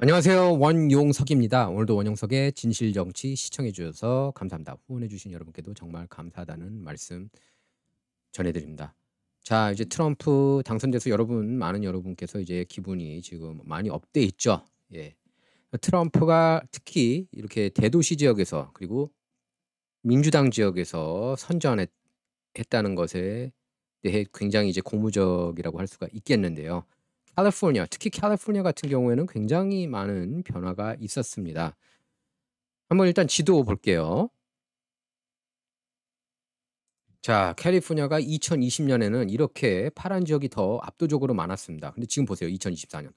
안녕하세요. 원용석입니다. 오늘도 원용석의 진실정치 시청해 주셔서 감사합니다. 후원해 주신 여러분께도 정말 감사하다는 말씀 전해드립니다. 자, 이제 트럼프 당선돼서 많은 여러분께서 이제 기분이 지금 많이 업돼 있죠. 예. 트럼프가 특히 이렇게 대도시 지역에서 그리고 민주당 지역에서 선전했다는 것에 대해 굉장히 이제 고무적이라고 할 수가 있겠는데요. 캘리포니아, 특히 캘리포니아 같은 경우에는 굉장히 많은 변화가 있었습니다. 한번 일단 지도 볼게요. 자, 캘리포니아가 2020년에는 이렇게 파란 지역이 더 압도적으로 많았습니다. 근데 지금 보세요. 2024년.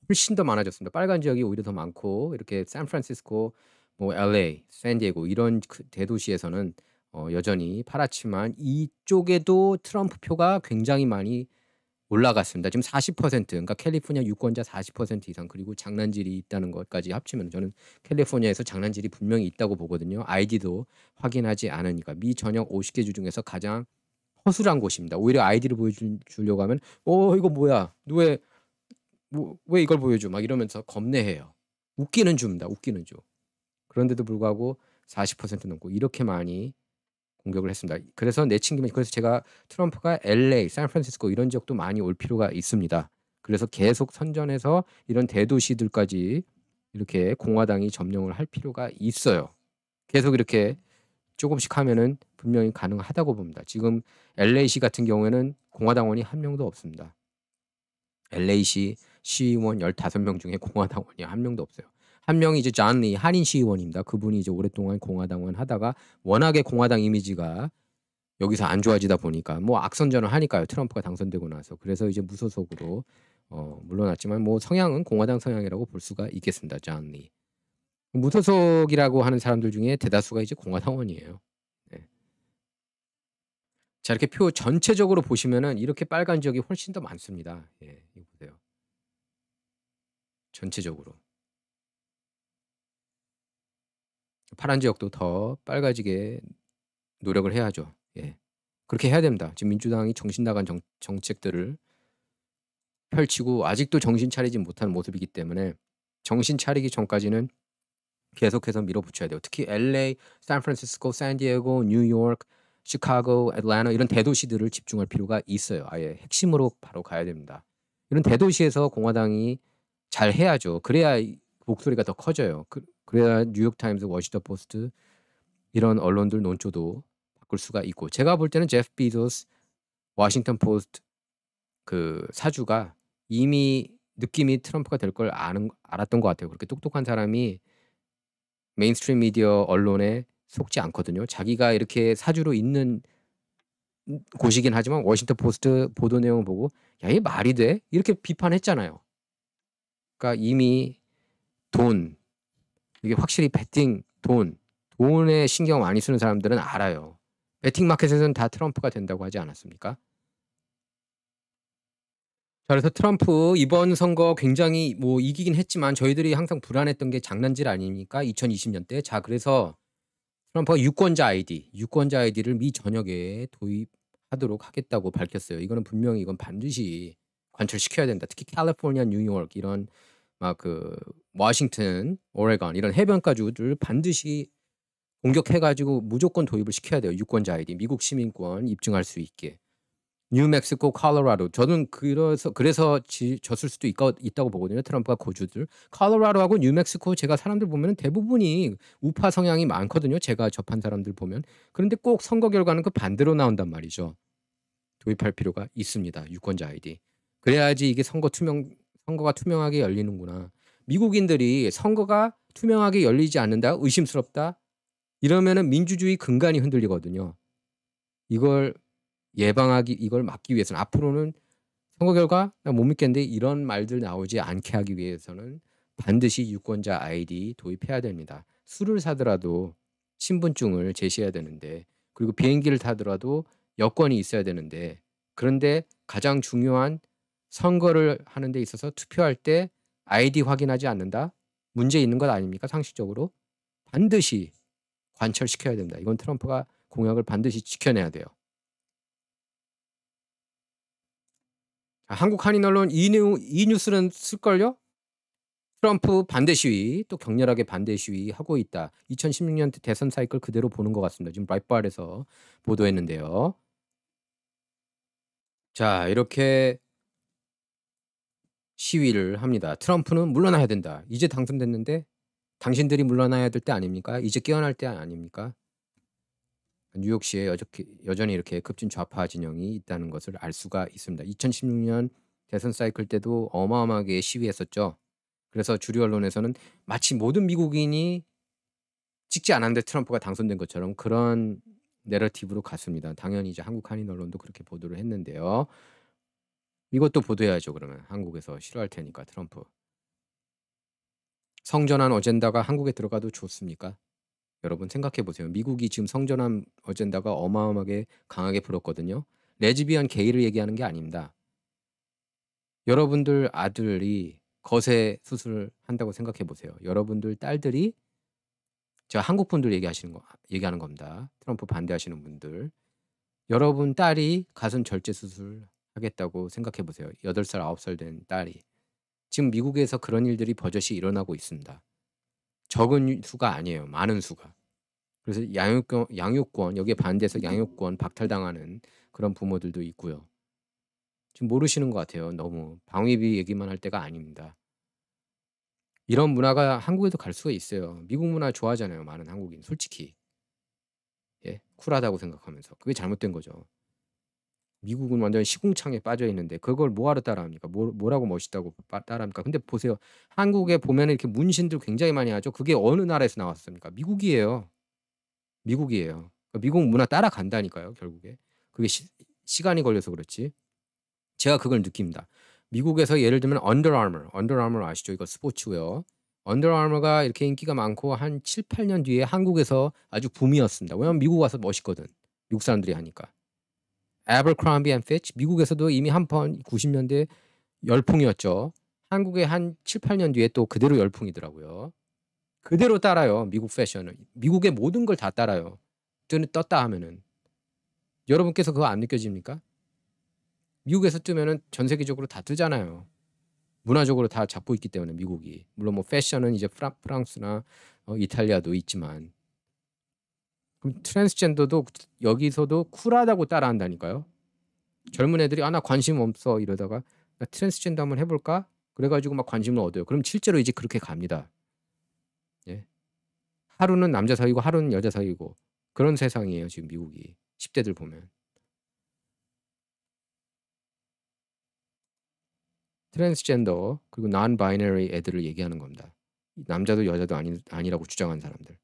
훨씬 더 많아졌습니다. 빨간 지역이 오히려 더 많고 이렇게 샌프란시스코, 뭐 LA, 샌디에고 이런 대도시에서는 여전히 파랗지만 이쪽에도 트럼프 표가 굉장히 많이 올라갔습니다. 지금 40% 그러니까 캘리포니아 유권자 40% 이상 그리고 장난질이 있다는 것까지 합치면 저는 캘리포니아에서 장난질이 분명히 있다고 보거든요. 아이디도 확인하지 않으니까 미 전역 50개 주 중에서 가장 허술한 곳입니다. 오히려 아이디를 보여주려고 하면 이거 뭐야? 왜 이걸 보여줘? 막 이러면서 겁내해요. 웃기는 주입니다. 웃기는 주. 그런데도 불구하고 40% 넘고 이렇게 많이 공격을 했습니다. 그래서 그래서 제가 트럼프가 LA, 샌프란시스코 이런 지역도 많이 올 필요가 있습니다. 그래서 계속 선전해서 이런 대도시들까지 이렇게 공화당이 점령을 할 필요가 있어요. 계속 이렇게 조금씩 하면은 분명히 가능하다고 봅니다. 지금 LA시 같은 경우에는 공화당원이 한 명도 없습니다. LA시 시의원 15명 중에 공화당원이 한 명도 없어요. 한 명이 이제 존 리 한인 시의원입니다. 그분이 이제 오랫동안 공화당원 하다가 워낙에 공화당 이미지가 여기서 안 좋아지다 보니까 뭐 악선전을 하니까요. 트럼프가 당선되고 나서. 그래서 이제 무소속으로 물러났지만 뭐 성향은 공화당 성향이라고 볼 수가 있겠습니다. 존 리. 무소속이라고 하는 사람들 중에 대다수가 이제 공화당원이에요. 네. 자, 이렇게 표 전체적으로 보시면은 이렇게 빨간 지역이 훨씬 더 많습니다. 예, 이거 보세요. 전체적으로. 파란 지역도 더 빨가지게 노력을 해야죠. 예. 그렇게 해야 됩니다. 지금 민주당이 정신 나간 정책들을 펼치고 아직도 정신 차리지 못하는 모습이기 때문에 정신 차리기 전까지는 계속해서 밀어붙여야 돼요. 특히 LA, 샌프란시스코, 샌디에고, 뉴욕, 시카고, 애틀랜타 이런 대도시들을 집중할 필요가 있어요. 아예 핵심으로 바로 가야 됩니다. 이런 대도시에서 공화당이 잘 해야죠. 그래야 목소리가 더 커져요. 그래야 뉴욕타임스, 워싱턴 포스트 이런 언론들 논조도 바꿀 수가 있고 제가 볼 때는 제프 비조스, 워싱턴 포스트 그 사주가 이미 느낌이 트럼프가 될 걸 알았던 것 같아요. 그렇게 똑똑한 사람이 메인스트림 미디어 언론에 속지 않거든요. 자기가 이렇게 사주로 있는 곳이긴 하지만 워싱턴 포스트 보도 내용 보고 야, 이게 말이 돼? 이렇게 비판했잖아요. 그러니까 이미 이게 확실히 돈에 신경 많이 쓰는 사람들은 알아요. 베팅 마켓에서는 다 트럼프가 된다고 하지 않았습니까? 자, 그래서 트럼프 이번 선거 굉장히 뭐 이기긴 했지만 저희들이 항상 불안했던 게 장난질 아닙니까? 2020년 때. 자, 그래서 트럼프가 유권자 아이디를 미 전역에 도입하도록 하겠다고 밝혔어요. 이건 반드시 관철시켜야 된다. 특히 캘리포니아, 뉴욕 이런 막 워싱턴, 오레곤 이런 해변가주들 반드시 공격해가지고 무조건 도입을 시켜야 돼요. 유권자 아이디, 미국 시민권 입증할 수 있게. 뉴멕시코, 콜로라도. 저는 그래서 졌을 수도 있다고 보거든요. 트럼프가 고주들. 콜로라도하고 뉴멕시코 제가 사람들 보면 대부분이 우파 성향이 많거든요. 제가 접한 사람들 보면. 그런데 꼭 선거 결과는 그 반대로 나온단 말이죠. 도입할 필요가 있습니다. 유권자 아이디. 그래야지 이게 선거가 투명하게 열리는구나. 미국인들이 선거가 투명하게 열리지 않는다, 의심스럽다 이러면은 민주주의 근간이 흔들리거든요. 이걸 막기 위해서는 앞으로는 선거 결과 나 못 믿겠는데 이런 말들 나오지 않게 하기 위해서는 반드시 유권자 아이디 도입해야 됩니다. 술을 사더라도 신분증을 제시해야 되는데 그리고 비행기를 타더라도 여권이 있어야 되는데 그런데 가장 중요한 선거를 하는 데 있어서 투표할 때 아이디 확인하지 않는다? 문제 있는 것 아닙니까? 상식적으로 반드시 관철시켜야 됩니다. 이건 트럼프가 공약을 반드시 지켜내야 돼요. 한국 한인 언론 이 뉴스는 쓸걸요? 트럼프 반대 시위 또 격렬하게 반대 시위하고 있다. 2016년 대선 사이클 그대로 보는 것 같습니다. 지금 브라이트바르에서 보도했는데요. 자, 이렇게 시위를 합니다. 트럼프는 물러나야 된다. 이제 당선됐는데 당신들이 물러나야 될 때 아닙니까? 이제 깨어날 때 아닙니까? 뉴욕시에 여전히 이렇게 급진 좌파 진영이 있다는 것을 알 수가 있습니다. 2016년 대선 사이클 때도 어마어마하게 시위했었죠. 그래서 주류 언론에서는 마치 모든 미국인이 찍지 않았는데 트럼프가 당선된 것처럼 그런 내러티브로 갔습니다. 당연히 이제 한국 한인 언론도 그렇게 보도를 했는데요. 이것도 보도해야죠. 그러면 한국에서 싫어할 테니까 트럼프. 성전환 어젠다가 한국에 들어가도 좋습니까? 여러분 생각해 보세요. 미국이 지금 성전환 어젠다가 어마어마하게 강하게 불었거든요. 레즈비언 게이를 얘기하는 게 아닙니다. 여러분들 아들이 거세 수술을 한다고 생각해 보세요. 여러분들 딸들이 제가 한국 분들 얘기하는 겁니다. 트럼프 반대하시는 분들. 여러분 딸이 가슴 절제 수술 하겠다고 생각해 보세요. 8살, 9살 된 딸이. 지금 미국에서 그런 일들이 버젓이 일어나고 있습니다. 적은 수가 아니에요. 많은 수가. 그래서 양육권 여기에 반대해서 양육권 박탈당하는 그런 부모들도 있고요. 지금 모르시는 것 같아요. 너무 방위비 얘기만 할 때가 아닙니다. 이런 문화가 한국에도 갈 수가 있어요. 미국 문화 좋아하잖아요. 많은 한국인 솔직히. 예, 쿨하다고 생각하면서. 그게 잘못된 거죠. 미국은 완전 시궁창에 빠져 있는데 그걸 뭐하러 따라합니까? 뭐라고 멋있다고 따라합니까? 근데 보세요. 한국에 보면 이렇게 문신들 굉장히 많이 하죠. 그게 어느 나라에서 나왔습니까? 미국이에요. 미국이에요. 미국 문화 따라간다니까요. 결국에. 그게 시간이 걸려서 그렇지. 제가 그걸 느낍니다. 미국에서 예를 들면 언더아머 아시죠? 이거 스포츠웨어. 언더아머가 이렇게 인기가 많고 한 7, 8년 뒤에 한국에서 아주 붐이었습니다. 왜냐면 미국 와서 멋있거든. 미국 사람들이 하니까. 에버크롬비 앤 피치 미국에서도 이미 한 번 90년대 열풍이었죠. 한국에 한 7, 8년 뒤에 또 그대로 열풍이더라고요. 그대로 따라요. 미국 패션을. 미국의 모든 걸 다 따라요. 떴다 하면은. 여러분께서 그거 안 느껴집니까? 미국에서 뜨면은 전 세계적으로 다 뜨잖아요. 문화적으로 다 잡고 있기 때문에 미국이. 물론 뭐 패션은 이제 프랑스나 이탈리아도 있지만. 그럼 트랜스젠더도 여기서도 쿨하다고 따라한다니까요. 젊은 애들이 나 관심 없어 이러다가 나 트랜스젠더 한번 해볼까? 그래가지고 막 관심을 얻어요. 그럼 실제로 이제 그렇게 갑니다. 예. 하루는 남자 사귀고 하루는 여자 사귀고 그런 세상이에요. 지금 미국이. 10대들 보면. 트랜스젠더 그리고 non-binary 애들을 얘기하는 겁니다. 남자도 여자도 아니라고 주장한 사람들.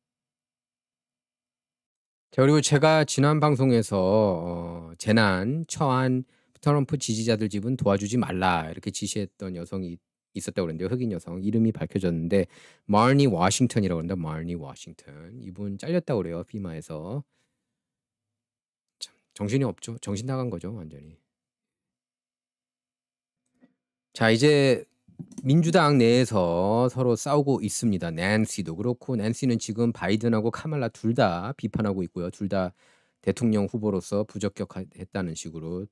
자, 그리고 제가 지난 방송에서 재난 처한 트럼프 지지자들 집은 도와주지 말라 이렇게 지시했던 여성이 있었다고 그랬는데요. 흑인 여성 이름이 밝혀졌는데 마니 워싱턴이라고 합니다. 마니 워싱턴 이분 잘렸다고 그래요. 피마에서. 참 정신이 없죠. 정신 나간 거죠. 완전히. 자, 이제 민주당 내에서 서로 싸우고 있습니다. 낸시도 그렇고 낸시는 지금 바이든하고 카말라 둘 다 비판하고 있고요. 둘 다 대통령 후보로서 부적격했다는 식으로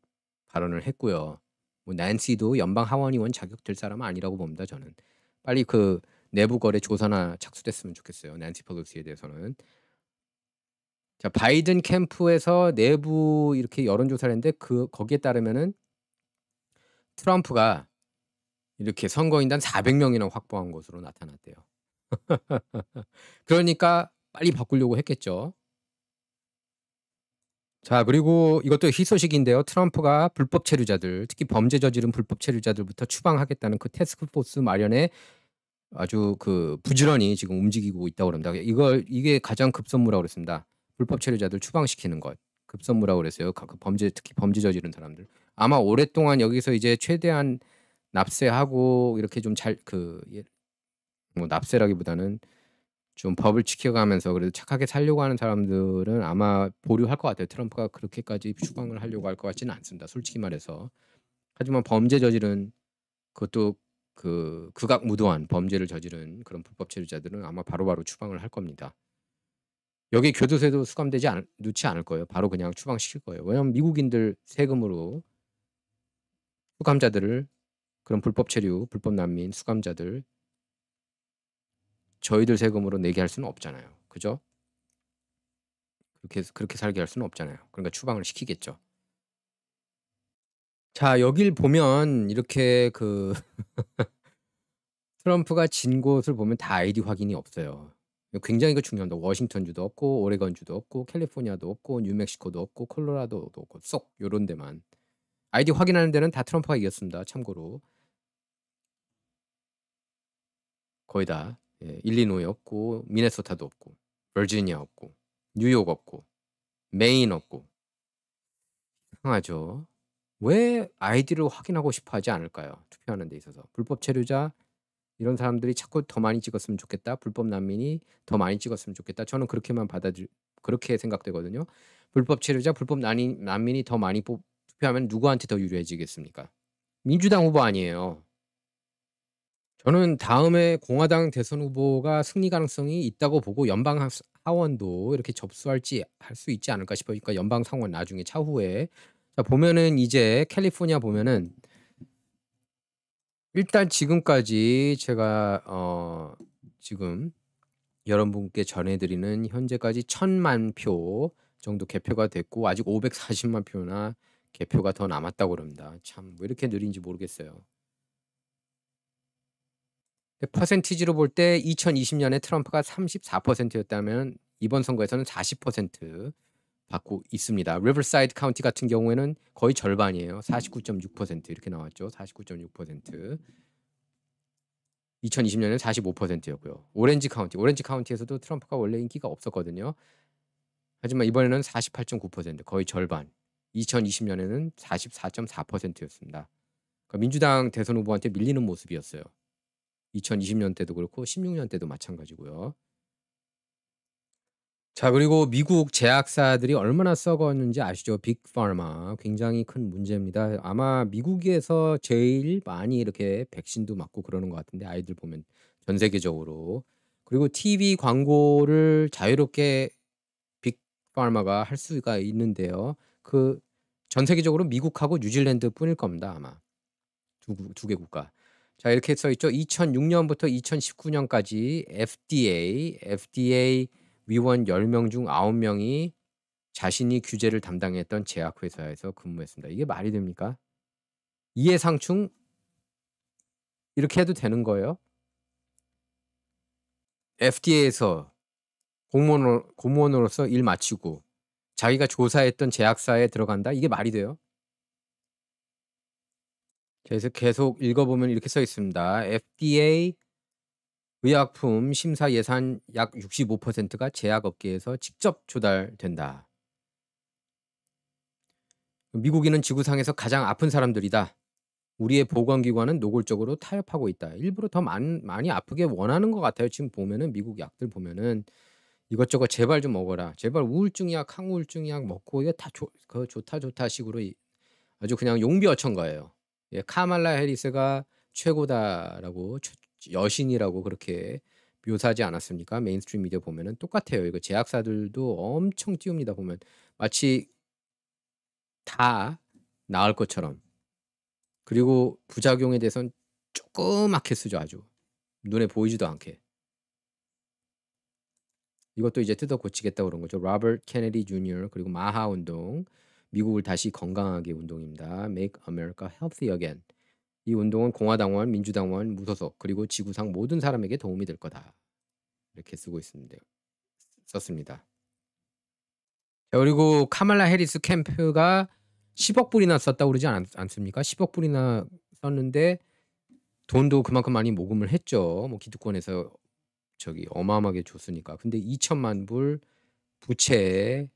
발언을 했고요. 뭐 낸시도 연방 하원의원 자격될 사람은 아니라고 봅니다. 저는 빨리 그 내부 거래 조사나 착수됐으면 좋겠어요. 낸시 펠로시에 대해서는. 자, 바이든 캠프에서 내부 이렇게 여론조사를 했는데 거기에 따르면은 트럼프가 이렇게 선거인단 400명이나 확보한 것으로 나타났대요. 그러니까 빨리 바꾸려고 했겠죠. 자, 그리고 이것도 희소식인데요. 트럼프가 불법 체류자들, 특히 범죄 저지른 불법 체류자들부터 추방하겠다는 그 태스크포스 마련에 아주 부지런히 지금 움직이고 있다고 합니다. 이게 가장 급선무라고 그랬습니다. 불법 체류자들 추방시키는 것. 급선무라고 그랬어요. 특히 범죄 저지른 사람들. 아마 오랫동안 여기서 이제 최대한 납세하고 이렇게 좀 뭐 납세라기보다는 좀 법을 지켜가면서 그래도 착하게 살려고 하는 사람들은 아마 보류할 것 같아요. 트럼프가 그렇게까지 추방을 하려고 할 것 같지는 않습니다. 솔직히 말해서. 하지만 범죄 저지른 그것도 극악무도한 범죄를 저지른 그런 불법 체류자들은 아마 바로바로 추방을 할 겁니다. 여기 교도소에도 넣지 않을 거예요. 바로 그냥 추방시킬 거예요. 왜냐하면 미국인들 세금으로 수감자들을 그런 불법 체류, 불법 난민, 수감자들 저희들 세금으로 내게 할 수는 없잖아요. 그죠? 그렇게 살게 할 수는 없잖아요. 그러니까 추방을 시키겠죠. 자, 여길 보면 이렇게 트럼프가 진 곳을 보면 다 아이디 확인이 없어요. 굉장히 중요합니다. 워싱턴주도 없고 오레건주도 없고 캘리포니아도 없고 뉴멕시코도 없고 콜로라도도 없고 쏙 요런 데만. 아이디 확인하는 데는 다 트럼프가 이겼습니다. 참고로. 거의 다. 예, 일리노이 없고 미네소타도 없고 버지니아 없고 뉴욕 없고 메인 없고. 이상하죠. 왜 아이디를 확인하고 싶어 하지 않을까요? 투표하는 데 있어서. 불법 체류자 이런 사람들이 자꾸 더 많이 찍었으면 좋겠다. 불법 난민이 더 많이 찍었으면 좋겠다. 저는 그렇게 생각되거든요. 불법 체류자, 불법 난민이 더 많이 투표하면 누구한테 더 유리해지겠습니까? 민주당 후보 아니에요. 저는 다음에 공화당 대선 후보가 승리 가능성이 있다고 보고 연방 하원도 이렇게 할 수 있지 않을까 싶어요. 그러니까 연방 상원 나중에 차후에. 자, 보면은 이제 캘리포니아 보면은 일단 지금까지 제가 지금 여러분께 전해드리는 현재까지 1,000만 표 정도 개표가 됐고 아직 540만 표나 개표가 더 남았다고 그럽니다. 참 왜 이렇게 느린지 모르겠어요. 퍼센티지로 볼 때 2020년에 트럼프가 34%였다면 이번 선거에서는 40% 받고 있습니다. 리버사이드 카운티 같은 경우에는 거의 절반이에요. 49.6% 이렇게 나왔죠. 49.6%. 2020년에는 45%였고요. 오렌지 카운티에서도 트럼프가 원래 인기가 없었거든요. 하지만 이번에는 48.9%, 거의 절반. 2020년에는 44.4%였습니다. 그러니까 민주당 대선 후보한테 밀리는 모습이었어요. 2020년 때도 그렇고 16년 때도 마찬가지고요. 자, 그리고 미국 제약사들이 얼마나 썩었는지 아시죠? 빅파마 굉장히 큰 문제입니다. 아마 미국에서 제일 많이 이렇게 백신도 맞고 그러는 것 같은데 아이들 보면 전 세계적으로. 그리고 TV 광고를 자유롭게 빅파마가 할 수가 있는데요. 전 세계적으로 미국하고 뉴질랜드뿐일 겁니다. 아마 두 개 국가. 자, 이렇게 써 있죠. 2006년부터 2019년까지 FDA 위원 10명 중 9명이 자신이 규제를 담당했던 제약회사에서 근무했습니다. 이게 말이 됩니까? 이해상충 이렇게 해도 되는 거예요? FDA에서 공무원으로서 일 마치고 자기가 조사했던 제약사에 들어간다? 이게 말이 돼요? 그래서 계속 읽어보면 이렇게 써 있습니다. FDA 의약품 심사 예산 약 65%가 제약업계에서 직접 조달된다. 미국인은 지구상에서 가장 아픈 사람들이다. 우리의 보건기관은 노골적으로 타협하고 있다. 일부러 더 많이 아프게 원하는 것 같아요. 지금 보면은 미국 약들 보면은 이것저것 제발 좀 먹어라. 제발 우울증 약, 항우울증 약 먹고 이거 다 좋다 식으로 아주 그냥 용비어천 거예요. 예, 카말라 해리스가 최고다라고 여신이라고 그렇게 묘사하지 않았습니까? 메인스트림 미디어 보면은 똑같아요. 이거 제약사들도 엄청 띄웁니다. 보면 마치 다 나을 것처럼. 그리고 부작용에 대해서는 조그맣게 쓰죠. 아주 눈에 보이지도 않게. 이것도 이제 뜯어 고치겠다고 그런 거죠. 로버트 케네디 주니어 그리고 마하 운동, 미국을 다시 건강하게 운동입니다. Make America Healthy Again. 이 운동은 공화당원, 민주당원, 무소속 그리고 지구상 모든 사람에게 도움이 될 거다. 이렇게 썼습니다. 자, 그리고 카말라 해리스 캠프가 10억 불이나 썼다고 그러지 않습니까? 10억 불이나 썼는데 돈도 그만큼 많이 모금을 했죠. 뭐 기득권에서 어마어마하게 줬으니까. 근데 2천만 불 부채에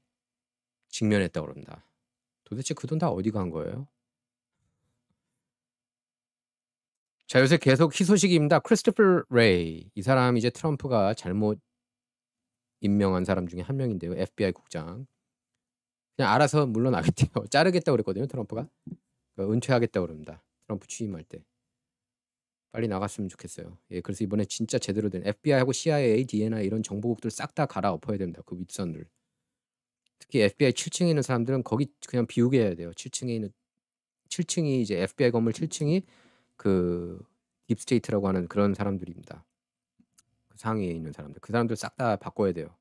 직면했다고 그럽니다. 도대체 그 돈 다 어디 간 거예요? 자, 요새 계속 희소식입니다. 크리스토퍼 레이. 이 사람 이제 트럼프가 잘못 임명한 사람 중에 한 명인데요. FBI 국장. 그냥 알아서 물러나겠대요. 자르겠다고 그랬거든요. 트럼프가. 은퇴하겠다고 그럽니다. 트럼프 취임할 때. 빨리 나갔으면 좋겠어요. 예, 그래서 이번에 진짜 제대로 된 FBI하고 CIA, DNI 이런 정보국들 싹 다 갈아엎어야 됩니다. 그 윗선들. 특히 FBI 7층에 있는 사람들은 거기 그냥 비우게 해야 돼요. 7층이 이제 FBI 건물 7층이 딥스테이트라고 하는 그런 사람들입니다. 그 상위에 있는 사람들. 그 사람들 싹 다 바꿔야 돼요.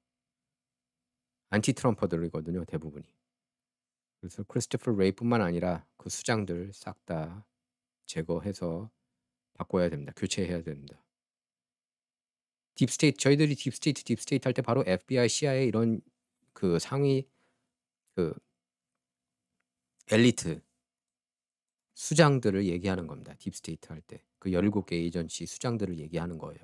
안티 트럼퍼들이거든요, 대부분이. 그래서 크리스토퍼 레이뿐만 아니라 그 수장들 싹 다 제거해서 바꿔야 됩니다. 교체해야 됩니다. 딥스테이트 저희들이 딥스테이트 할 때 바로 FBI, CIA 이런 그 상위 그 엘리트 수장들을 얘기하는 겁니다. 딥스테이트 할 때. 그 17개 에이전시 수장들을 얘기하는 거예요.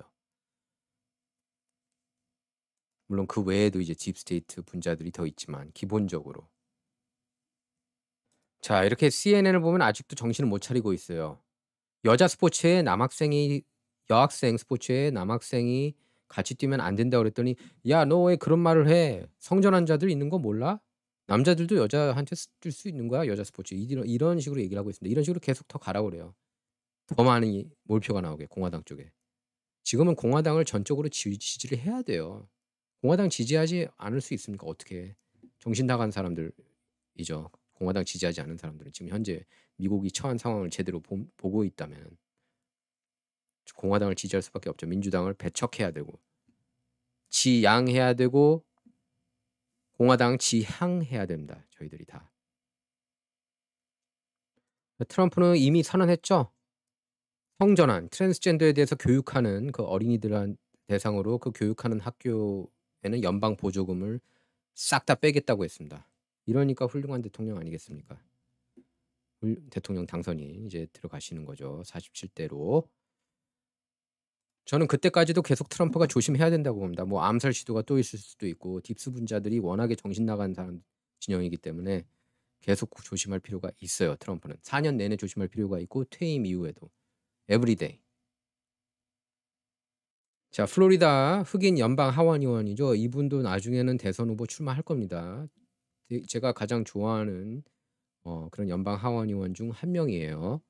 물론 그 외에도 이제 딥스테이트 분자들이 더 있지만 기본적으로. 자, 이렇게 CNN을 보면 아직도 정신을 못 차리고 있어요. 여자 스포츠에 남학생이 여학생 스포츠에 남학생이 같이 뛰면 안 된다고 그랬더니 "야, 너 왜 그런 말을 해? 성전환자들 있는 거 몰라? 남자들도 여자한테 뛸 수 있는 거야, 여자 스포츠." 이런 식으로 얘기를 하고 있습니다. 이런 식으로 계속 더 가라고 그래요. 더 많은 몰표가 나오게 공화당 쪽에. 지금은 공화당을 전적으로 지지를 해야 돼요. 공화당 지지하지 않을 수 있습니까? 어떻게. 정신 나간 사람들이죠. 공화당 지지하지 않는 사람들은 지금 현재 미국이 처한 상황을 제대로 보고 있다면 공화당을 지지할 수밖에 없죠. 민주당을 배척해야 되고 지양해야 되고 공화당 지향해야 됩니다. 저희들이 다. 트럼프는 이미 선언했죠. 성전환, 트랜스젠더에 대해서 교육하는 그 어린이들 대상으로 그 교육하는 학교에는 연방 보조금을 싹 다 빼겠다고 했습니다. 이러니까 훌륭한 대통령 아니겠습니까? 대통령 당선이 이제 들어가시는 거죠. 47대로. 저는 그때까지도 계속 트럼프가 조심해야 된다고 봅니다. 뭐 암살 시도가 또 있을 수도 있고 딥스 분자들이 워낙에 정신 나간 사람 진영이기 때문에 계속 조심할 필요가 있어요. 트럼프는 4년 내내 조심할 필요가 있고 퇴임 이후에도 에브리데이. 자, 플로리다 흑인 연방 하원 의원이죠. 이분도 나중에는 대선 후보 출마할 겁니다. 제가 가장 좋아하는 그런 연방 하원 의원 중 한 명이에요.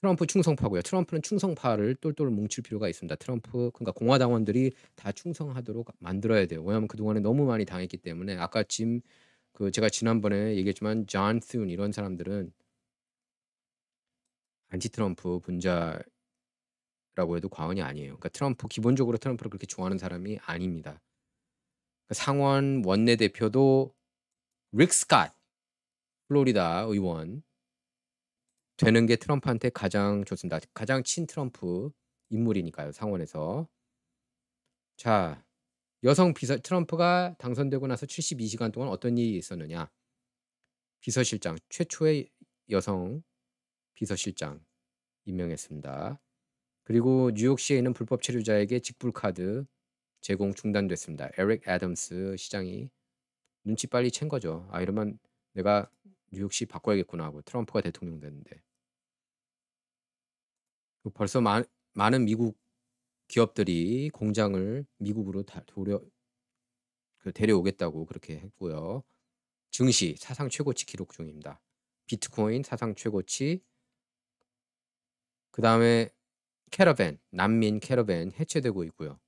트럼프 충성파고요. 트럼프는 충성파를 똘똘 뭉칠 필요가 있습니다. 그러니까 공화당원들이 다 충성하도록 만들어야 돼요. 왜냐하면 그동안에 너무 많이 당했기 때문에. 아까 제가 지난번에 얘기했지만 존 슨 이런 사람들은 안티 트럼프 분자라고 해도 과언이 아니에요. 그러니까 기본적으로 트럼프를 그렇게 좋아하는 사람이 아닙니다. 상원 원내대표도 릭 스캇 플로리다 의원 되는 게 트럼프한테 가장 좋습니다. 가장 친 트럼프 인물이니까요. 상원에서. 자, 트럼프가 당선되고 나서 72시간 동안 어떤 일이 있었느냐. 비서실장, 최초의 여성 비서실장 임명했습니다. 그리고 뉴욕시에 있는 불법 체류자에게 직불카드 제공 중단됐습니다. 에릭 애덤스 시장이 눈치 빨리 챈 거죠. 아, 이러면 내가 뉴욕시 바꿔야겠구나 하고 트럼프가 대통령 됐는데. 벌써 많은 미국 기업들이 공장을 미국으로 데려오겠다고 그렇게 했고요. 증시 사상 최고치 기록 중입니다. 비트코인 사상 최고치. 그 다음에 난민 캐러밴 해체되고 있고요.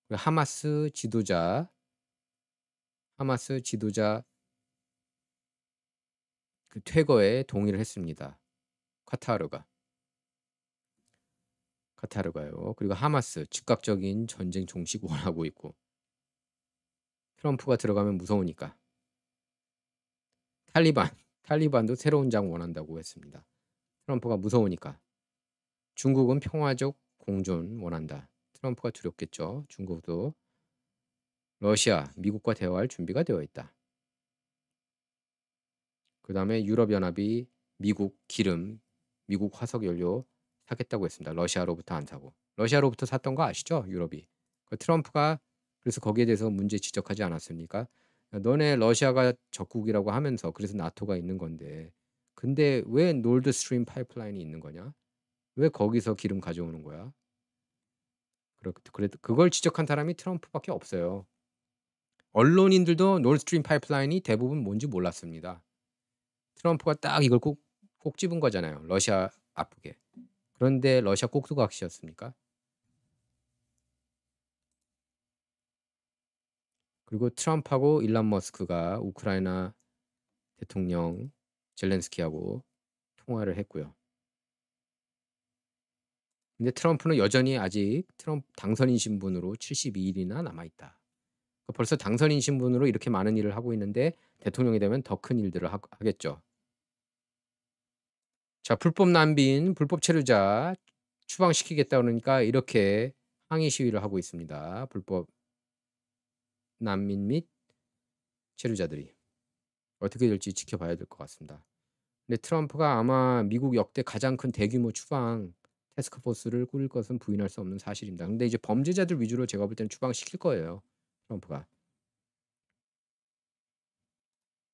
하마스 지도자 그 퇴거에 동의를 했습니다. 카타르가요. 그리고 하마스 즉각적인 전쟁 종식 원하고 있고 트럼프가 들어가면 무서우니까 탈리반도 새로운 장 원한다고 했습니다. 트럼프가 무서우니까. 중국은 평화적 공존 원한다. 트럼프가 두렵겠죠. 중국도. 러시아, 미국과 대화할 준비가 되어 있다. 그 다음에 유럽연합이 미국 화석 연료 사겠다고 했습니다. 러시아로부터 안 사고. 러시아로부터 샀던 거 아시죠? 유럽이. 트럼프가 그래서 거기에 대해서 문제 지적하지 않았습니까? 너네 러시아가 적국이라고 하면서 그래서 나토가 있는 건데 근데 왜 노드 스트림 파이프라인이 있는 거냐? 왜 거기서 기름 가져오는 거야? 그걸 지적한 사람이 트럼프밖에 없어요. 언론인들도 노드 스트림 파이프라인이 대부분 뭔지 몰랐습니다. 트럼프가 딱 이걸 꼭 집은 거잖아요. 러시아 아프게. 그런데 러시아 꼭두각시였습니까? 그리고 트럼프하고 일론 머스크가 우크라이나 대통령 젤렌스키하고 통화를 했고요. 근데 트럼프는 여전히 아직 트럼프 당선인 신분으로 72일이나 남아 있다. 벌써 당선인 신분으로 이렇게 많은 일을 하고 있는데 대통령이 되면 더 큰 일들을 하겠죠. 자, 불법 난민, 불법 체류자 추방시키겠다 그러니까 이렇게 항의 시위를 하고 있습니다. 불법 난민 및 체류자들이 어떻게 될지 지켜봐야 될 것 같습니다. 근데 트럼프가 아마 미국 역대 가장 큰 대규모 추방 태스크포스를 꾸릴 것은 부인할 수 없는 사실입니다. 근데 이제 범죄자들 위주로 제가 볼 때는 추방시킬 거예요, 트럼프가.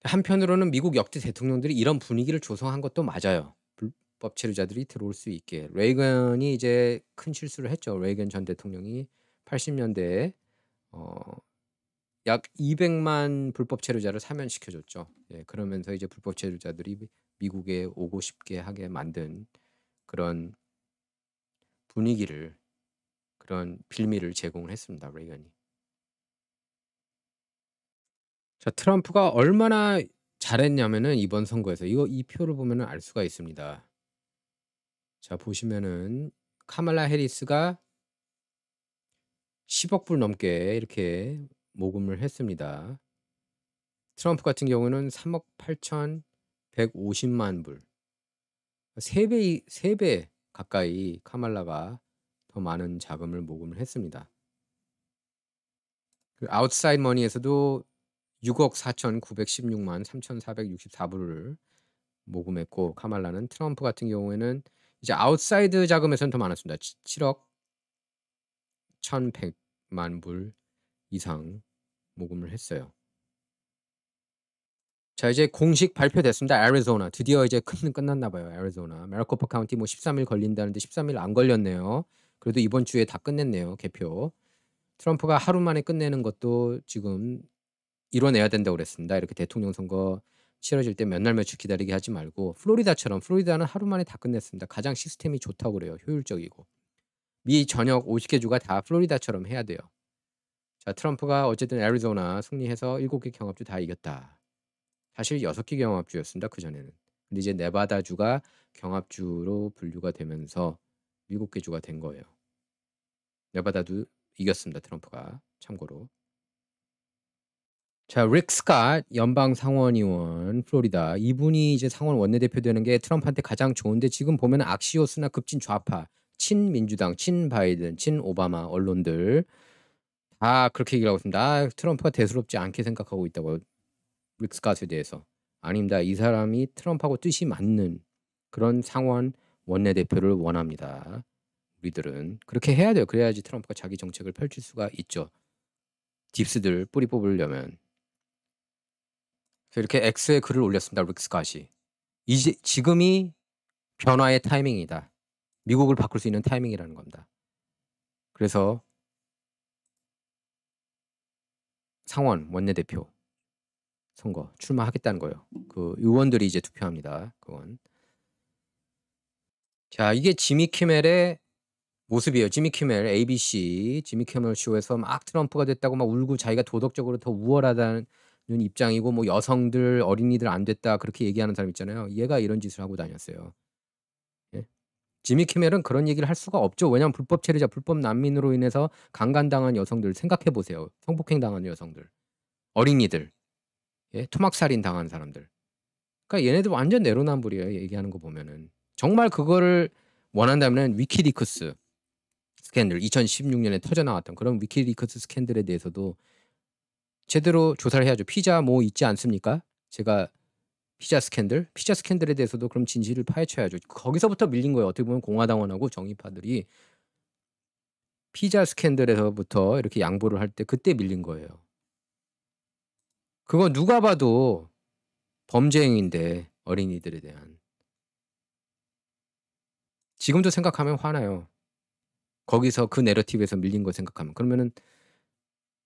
한편으로는 미국 역대 대통령들이 이런 분위기를 조성한 것도 맞아요. 불법 체류자들이 들어올 수 있게. 레이건이 이제 큰 실수를 했죠. 레이건 전 대통령이 80년대에 약 200만 불법 체류자를 사면시켜 줬죠. 예, 그러면서 이제 불법 체류자들이 미국에 오고 싶게 하게 만든 그런 분위기를, 그런 빌미를 제공을 했습니다, 레이건이. 자, 트럼프가 얼마나 잘했냐면은 이번 선거에서 이 표를 보면은 알 수가 있습니다. 자, 보시면은 카말라 해리스가 10억 불 넘게 이렇게 모금을 했습니다. 트럼프 같은 경우는 3억 8,150만 불. 3배 가까이 카말라가 더 많은 자금을 모금을 했습니다. 그 아웃사이드 머니에서도 6억 4,916만 3,464불을 모금했고, 카말라는. 트럼프 같은 경우에는 이제 아웃사이드 자금에서는 더 많았습니다. 7억 1,100만 불 이상 모금을 했어요. 자, 이제 공식 발표됐습니다. 애리조나 드디어 이제 끝났나 봐요. 애리조나 마리코파 카운티 뭐 13일 걸린다는데 13일 안 걸렸네요. 그래도 이번 주에 다 끝냈네요, 개표. 트럼프가 하루 만에 끝내는 것도 지금 이뤄내야 된다고 그랬습니다. 이렇게 대통령 선거 치러질 때 몇 날 며칠 기다리게 하지 말고, 플로리다처럼. 플로리다는 하루 만에 다 끝냈습니다. 가장 시스템이 좋다고 그래요. 효율적이고. 미 전역 50개 주가 다 플로리다처럼 해야 돼요. 자, 트럼프가 어쨌든 애리조나 승리해서 7개 경합주 다 이겼다. 사실 6개 경합주였습니다, 그전에는. 근데 이제 네바다주가 경합주로 분류가 되면서 7개 주가 된 거예요. 네바다도 이겼습니다, 트럼프가. 참고로. 자, 릭 스캇 연방 상원의원, 플로리다. 이분이 이제 상원 원내대표 되는 게 트럼프한테 가장 좋은데, 지금 보면 악시오스나 급진 좌파, 친민주당, 친바이든, 친오바마 언론들 다 그렇게 얘기를 하고 있습니다. 트럼프가 대수롭지 않게 생각하고 있다고, 릭 스캇에 대해서. 아닙니다. 이 사람이 트럼프하고 뜻이 맞는 그런 상원 원내대표를 원합니다. 우리들은 그렇게 해야 돼요. 그래야지 트럼프가 자기 정책을 펼칠 수가 있죠. 딥스들 뿌리 뽑으려면. 그래서 이렇게 X에 글을 올렸습니다, 릭 스캇이. 이제 지금이 변화의 타이밍이다. 미국을 바꿀 수 있는 타이밍이라는 겁니다. 그래서 상원 원내대표 선거 출마하겠다는 거예요. 그 의원들이 이제 투표합니다. 그건. 자, 이게 지미 키멜의 모습이에요. 지미 키멜, ABC 지미 키멜 쇼에서 막 트럼프가 됐다고 막 울고 자기가 도덕적으로 더 우월하다는 입장이고, 뭐 여성들, 어린이들 안 됐다 그렇게 얘기하는 사람 있잖아요. 얘가 이런 짓을 하고 다녔어요. 예? 지미 키멜은 그런 얘기를 할 수가 없죠. 왜냐하면 불법 체류자, 불법 난민으로 인해서 강간당한 여성들 생각해 보세요. 성폭행 당한 여성들, 어린이들, 예? 토막살인 당한 사람들. 그러니까 얘네들 완전 내로남불이에요. 얘기하는 거 보면은. 정말 그거를 원한다면 위키리크스 스캔들, 2016년에 터져 나왔던 그런 위키리크스 스캔들에 대해서도 제대로 조사를 해야죠. 피자 뭐 있지 않습니까? 제가 피자 스캔들에 대해서도 그럼 진실을 파헤쳐야죠. 거기서부터 밀린 거예요. 어떻게 보면 공화당원하고 정의파들이 피자 스캔들에서부터 이렇게 양보를 할 때 그때 밀린 거예요. 그거 누가 봐도 범죄 행위인데, 어린이들에 대한. 지금도 생각하면 화나요. 거기서 그 내러티브에서 밀린 거 생각하면. 그러면은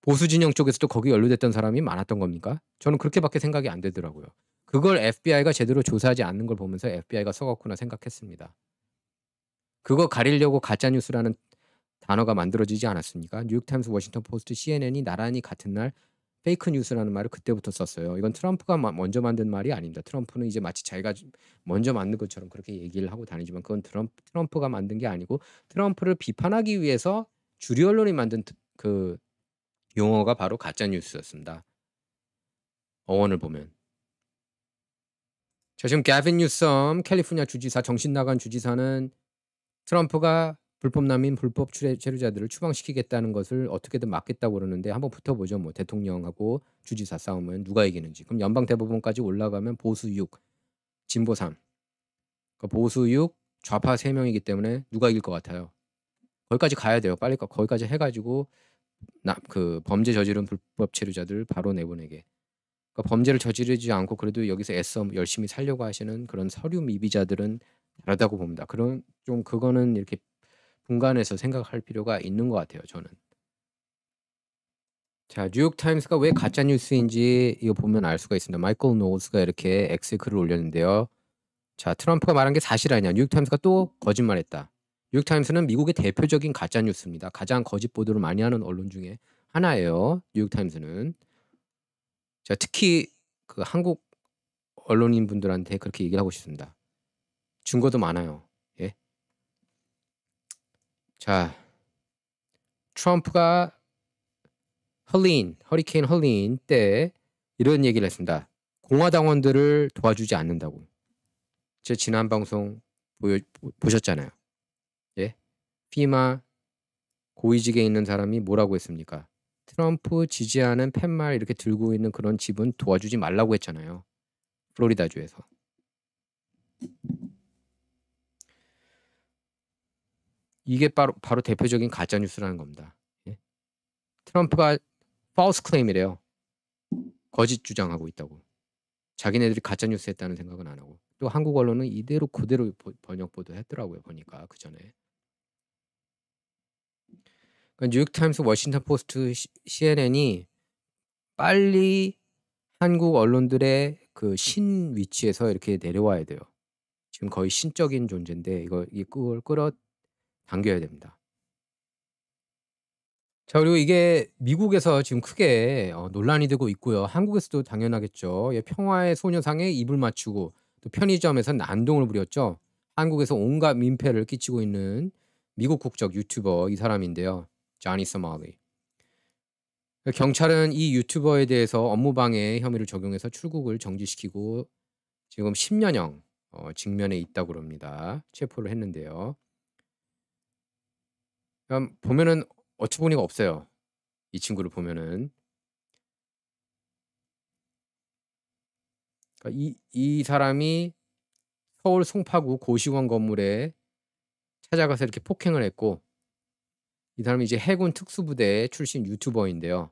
보수 진영 쪽에서도 거기 연루됐던 사람이 많았던 겁니까? 저는 그렇게밖에 생각이 안 되더라고요. 그걸 FBI가 제대로 조사하지 않는 걸 보면서 FBI가 썩었구나 생각했습니다. 그거 가리려고 가짜뉴스라는 단어가 만들어지지 않았습니까? 뉴욕타임스, 워싱턴 포스트, CNN이 나란히 같은 날 페이크 뉴스라는 말을 그때부터 썼어요. 이건 트럼프가 먼저 만든 말이 아닙니다. 트럼프는 이제 마치 자기가 먼저 만든 것처럼 그렇게 얘기를 하고 다니지만 그건 트럼프가 만든 게 아니고 트럼프를 비판하기 위해서 주류 언론이 만든 그 용어가 바로 가짜 뉴스였습니다. 어원을 보면. 자, 지금 게빈 뉴섬 캘리포니아 주지사, 정신 나간 주지사는 트럼프가 불법 난민, 불법 체류자들을 추방시키겠다는 것을 어떻게든 막겠다고 그러는데 한번 붙어보죠. 뭐 대통령하고 주지사 싸움은 누가 이기는지. 그럼 연방 대법원까지 올라가면 보수 6, 진보 3. 그러니까 보수 6, 좌파 3명이기 때문에 누가 이길 것 같아요? 거기까지 가야 돼요. 빨리 거기까지 해가지고 그 범죄 저지른 불법 체류자들 바로 내보내게. 그러니까 범죄를 저지르지 않고 그래도 여기서 애써 열심히 살려고 하시는 그런 서류 미비자들은 다르다고 봅니다. 그런 좀 그거는 이렇게 분간해서 생각할 필요가 있는 것 같아요. 저는. 자, 뉴욕 타임스가 왜 가짜 뉴스인지 이거 보면 알 수가 있습니다. 마이클 노스가 이렇게 X에 글을 올렸는데요. 자, 트럼프가 말한 게 사실 아니냐. 뉴욕 타임스가 또 거짓말했다. 뉴욕 타임스는 미국의 대표적인 가짜 뉴스입니다. 가장 거짓 보도를 많이 하는 언론 중에 하나예요. 뉴욕 타임스는. 자, 특히 그 한국 언론인 분들한테 그렇게 얘기를 하고 싶습니다. 증거도 많아요. 예. 자, 트럼프가 허리케인 헐린 때 이런 얘기를 했습니다. 공화당원들을 도와주지 않는다고. 제 지난 방송 보셨잖아요. 예. 피마 고위직에 있는 사람이 뭐라고 했습니까? 트럼프 지지하는 팻말 이렇게 들고 있는 그런 집은 도와주지 말라고 했잖아요. 플로리다주에서. 이게 바로 대표적인 가짜 뉴스라는 겁니다. 예? 트럼프가 false claim이래요. 거짓 주장하고 있다고. 자기네들이 가짜 뉴스 했다는 생각은 안 하고. 또 한국 언론은 이대로 그대로 번역 보도했더라고요. 보니까 그 전에. 그러니까 뉴욕타임스, 워싱턴 포스트, CNN이 빨리 한국 언론들의 그 신 위치에서 이렇게 내려와야 돼요. 지금 거의 신적인 존재인데 이걸 끌어당겨야 됩니다. 자, 그리고 이게 미국에서 지금 크게 논란이 되고 있고요. 한국에서도 당연하겠죠. 예, 평화의 소녀상에 입을 맞추고 또 편의점에서 난동을 부렸죠. 한국에서 온갖 민폐를 끼치고 있는 미국 국적 유튜버 이 사람인데요. 자니 서말리. 경찰은 이 유튜버에 대해서 업무방해 혐의를 적용해서 출국을 정지시키고 지금 10년형 직면에 있다고 합니다. 체포를 했는데요. 보면은 어처구니가 없어요. 이 친구를 보면은. 그러니까 이 사람이 서울 송파구 고시원 건물에 찾아가서 이렇게 폭행을 했고 이 사람이 이제 해군 특수부대 출신 유튜버인데요.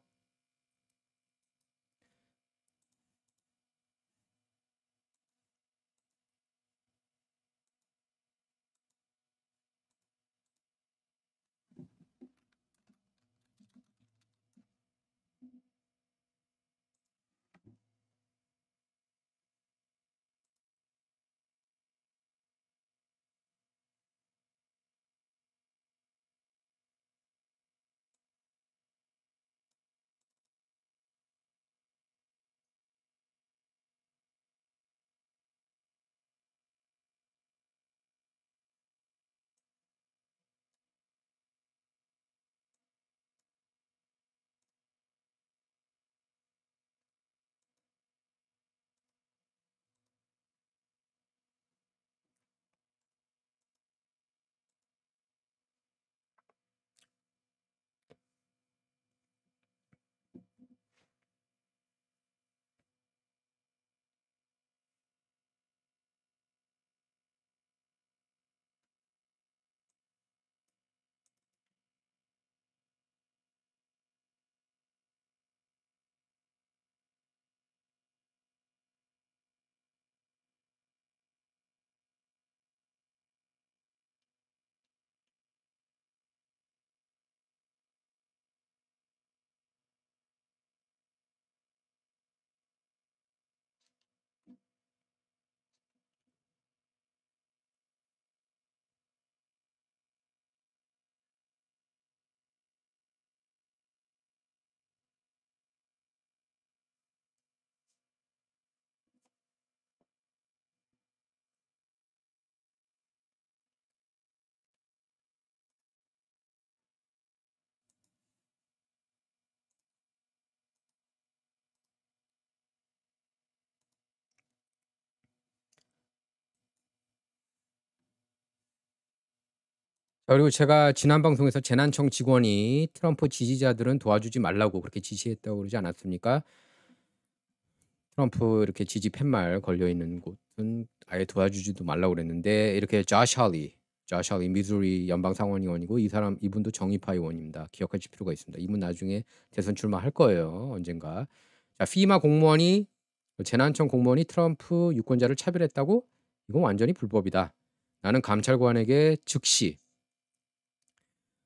자, 그리고 제가 지난 방송에서 재난청 직원이 트럼프 지지자들은 도와주지 말라고 그렇게 지시했다고 그러지 않았습니까? 트럼프 이렇게 지지 팻말 걸려 있는 곳은 아예 도와주지도 말라고 그랬는데 이렇게 조시 할리 미주리 연방 상원의원이고 이분도 정의파 의원입니다. 기억하실 필요가 있습니다. 이분 나중에 대선 출마할 거예요. 언젠가. 자, 피마 공무원이 재난청 공무원이 트럼프 유권자를 차별했다고? 이건 완전히 불법이다. 나는 감찰관에게 즉시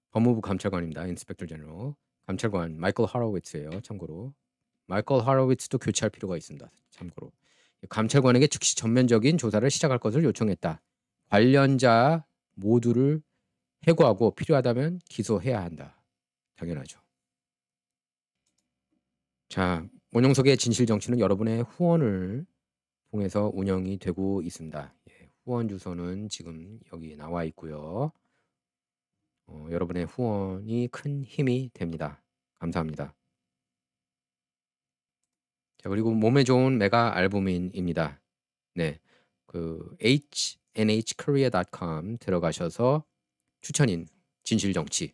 법무부 감찰관입니다. 인스펙터 제너럴. 감찰관 마이클 하로위츠예요. 참고로. 마이클 하로위츠도 교체할 필요가 있습니다. 참고로. 감찰관에게 즉시 전면적인 조사를 시작할 것을 요청했다. 관련자 모두를 해고하고 필요하다면 기소해야 한다. 당연하죠. 자, 원용석의 진실정치는 여러분의 후원을 통해서 운영이 되고 있습니다. 예, 후원 주소는 지금 여기 나와 있고요. 여러분의 후원이 큰 힘이 됩니다. 감사합니다. 자, 그리고 몸에 좋은 메가 알부민입니다. 네, 그 hnhkorea.com 들어가셔서 추천인 진실정치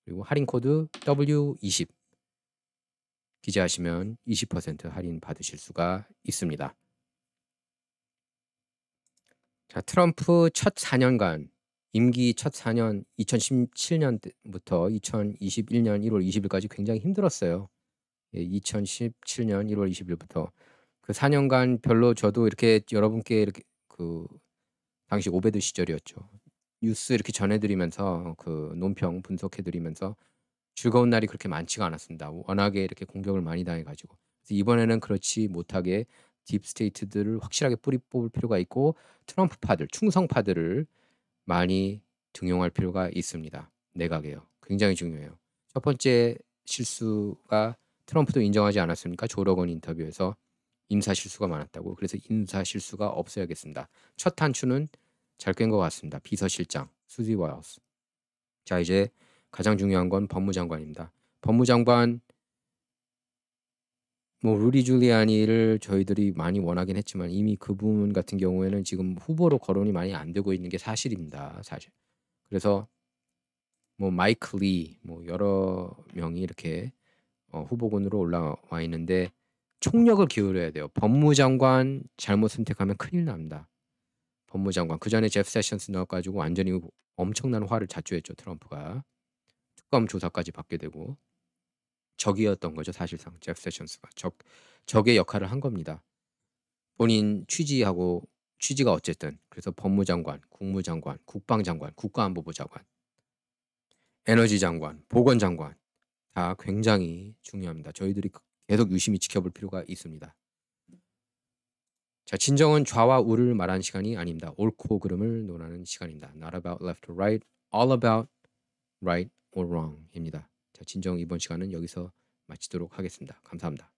그리고 할인 코드 W20 기재하시면 20% 할인 받으실 수가 있습니다. 자, 트럼프 첫 4년간 임기 첫 4년 2017년부터 2021년 1월 20일까지 굉장히 힘들었어요. 예, 2017년 1월 20일부터 그 4년간 별로 저도 이렇게 여러분께 이렇게 그 당시 오베드 시절이었죠. 뉴스 이렇게 전해드리면서 그 논평 분석해드리면서 즐거운 날이 그렇게 많지가 않았습니다. 워낙에 이렇게 공격을 많이 당해가지고 그래서 이번에는 그렇지 못하게 딥스테이트들을 확실하게 뿌리 뽑을 필요가 있고 트럼프파들, 충성파들을 많이 등용할 필요가 있습니다. 내각에요. 굉장히 중요해요. 첫 번째 실수가 트럼프도 인정하지 않았습니까? 조 로건 인터뷰에서 인사 실수가 많았다고. 그래서 인사 실수가 없어야겠습니다. 첫 단추는 잘 깬 것 같습니다. 비서실장 수지 와일스. 자, 이제 가장 중요한 건 법무장관입니다. 법무장관 뭐 루디 줄리아니를 저희들이 많이 원하긴 했지만 이미 그분 같은 경우에는 지금 후보로 거론이 많이 안 되고 있는 게 사실입니다. 사실. 그래서 뭐 마이클 리 뭐 여러 명이 이렇게 후보군으로 올라와 있는데 총력을 기울여야 돼요. 법무장관 잘못 선택하면 큰일 납니다. 법무장관 그전에 제프 세션스 넣어가지고 완전히 엄청난 화를 자초했죠. 트럼프가. 특검 조사까지 받게 되고 적이었던 거죠. 사실상 제프 세션스가 적의 역할을 한 겁니다. 본인 취지가 어쨌든 그래서 법무장관, 국무장관, 국방장관, 국가안보부 장관, 에너지장관, 보건장관 다 굉장히 중요합니다. 저희들이 계속 유심히 지켜볼 필요가 있습니다. 자, 진정은 좌와 우를 말하는 시간이 아닙니다. 옳고 그름을 논하는 시간입니다. Not about left or right, all about right or wrong입니다. 자, 진정 이번 시간은 여기서 마치도록 하겠습니다. 감사합니다.